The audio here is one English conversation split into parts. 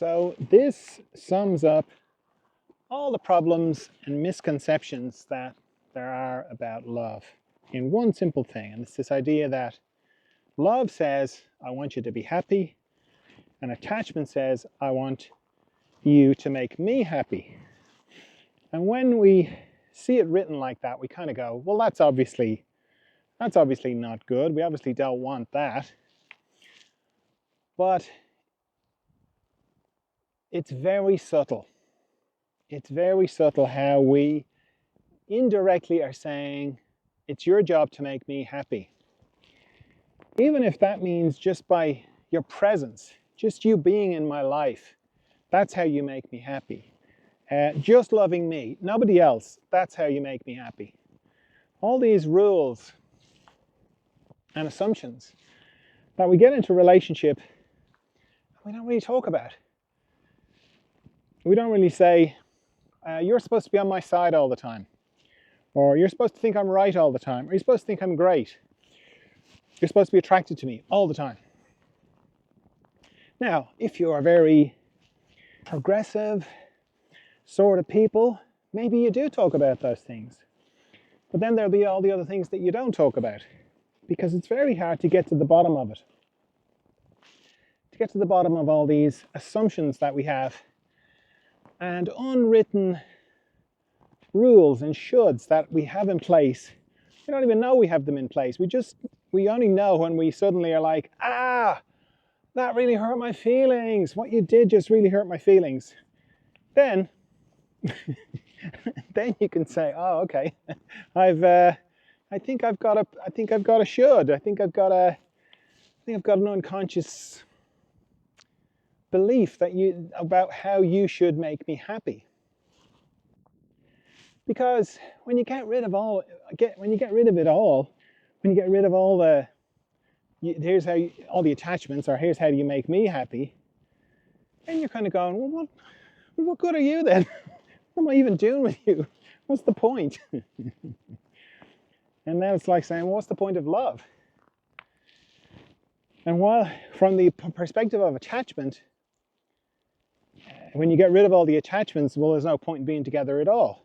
So this sums up all the problems and misconceptions that there are about love in one simple thing. And it's this idea that love says, I want you to be happy, and attachment says, I want you to make me happy. And when we see it written like that, we kind of go, well, that's obviously not good. We obviously don't want that. But it's very subtle. It's very subtle how we indirectly are saying, it's your job to make me happy. Even if that means just by your presence, just you being in my life, that's how you make me happy. Just loving me, nobody else, that's how you make me happy. All these rules and assumptions that we get into a relationship, we don't really talk about. We don't really say, you're supposed to be on my side all the time. Or you're supposed to think I'm right all the time. Or you're supposed to think I'm great. You're supposed to be attracted to me all the time. Now, if you are very progressive sort of people, maybe you do talk about those things. But then there'll be all the other things that you don't talk about, because it's very hard to get to the bottom of it. To get to the bottom of all these assumptions that we have and unwritten rules and shoulds that we have in place. We don't even know we have them in place. We only know when we suddenly are like, that really hurt my feelings. What you did just really hurt my feelings. Then you can say, oh, okay, I think I've got a should. I think I've got an unconscious belief about how you should make me happy. Because when you get rid of all the attachments, or here's how do you make me happy, then you're kind of going, well, what good are you then? What am I even doing with you? What's the point? And then it's like saying, well, what's the point of love? And while from the perspective of attachment, when you get rid of all the attachments, well, there's no point in being together at all.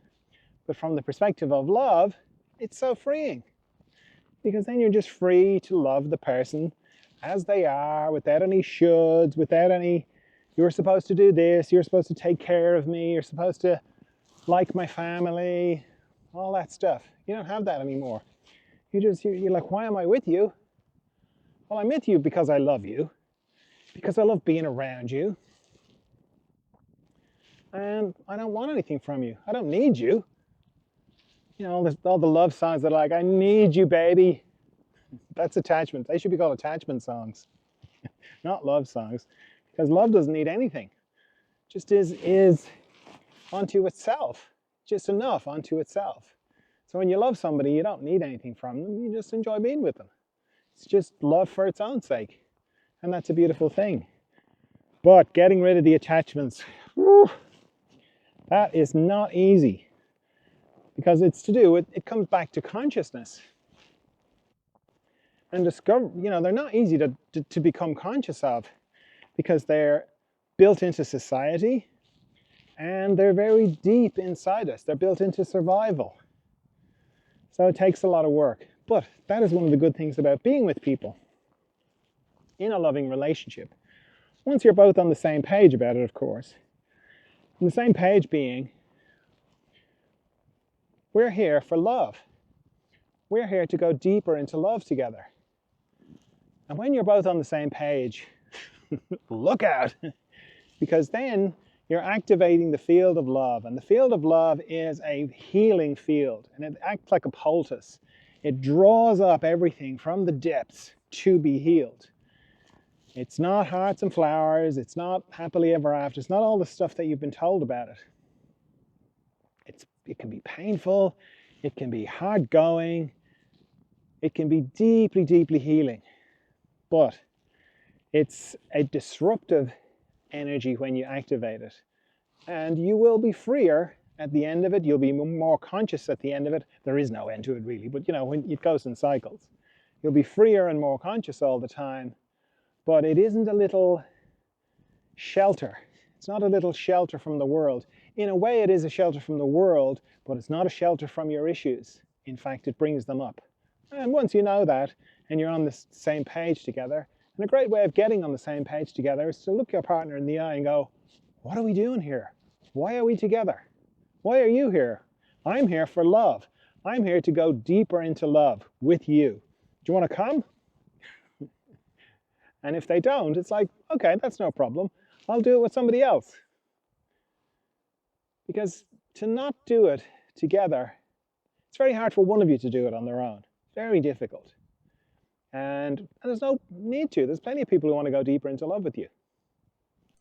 But from the perspective of love, it's so freeing. Because then you're just free to love the person as they are, without any shoulds, without any, you're supposed to do this, you're supposed to take care of me, you're supposed to like my family, all that stuff. You don't have that anymore. You're like, why am I with you? Well, I'm with you because I love you, because I love being around you. And I don't want anything from you. I don't need you. You know, all the love songs that are like, I need you, baby. That's attachment. They should be called attachment songs, not love songs, because love doesn't need anything. Just is unto itself, just enough unto itself. So when you love somebody, you don't need anything from them. You just enjoy being with them. It's just love for its own sake. And that's a beautiful thing. But getting rid of the attachments, that is not easy. Because it's to do with, it comes back to consciousness. And discover, they're not easy to become conscious of, because they're built into society and they're very deep inside us. They're built into survival. So it takes a lot of work. But that is one of the good things about being with people in a loving relationship. Once you're both on the same page about it, of course. On the same page being, we're here for love. We're here to go deeper into love together. And when you're both on the same page, look out, because then you're activating the field of love. And the field of love is a healing field, and it acts like a poultice. It draws up everything from the depths to be healed. It's not hearts and flowers. It's not happily ever after. It's not all the stuff that you've been told about it. It can be painful. It can be hard going. It can be deeply, deeply healing. But it's a disruptive energy when you activate it. And you will be freer at the end of it. You'll be more conscious at the end of it. There is no end to it really, but when it goes in cycles. You'll be freer and more conscious all the time. But it isn't a little shelter. It's not a little shelter from the world. In a way, it is a shelter from the world, but it's not a shelter from your issues. In fact, it brings them up. And once you know that, and you're on the same page together, and a great way of getting on the same page together is to look your partner in the eye and go, what are we doing here? Why are we together? Why are you here? I'm here for love. I'm here to go deeper into love with you. Do you want to come? And if they don't, it's like, okay, that's no problem. I'll do it with somebody else. Because to not do it together, it's very hard for one of you to do it on their own. Very difficult. And there's no need to. There's plenty of people who want to go deeper into love with you.